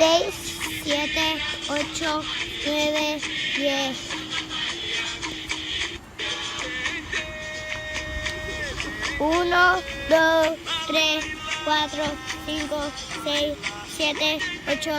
6, 7, 8, 9, 10. 1, 2, 3, 4, 5, 6, 7, 8.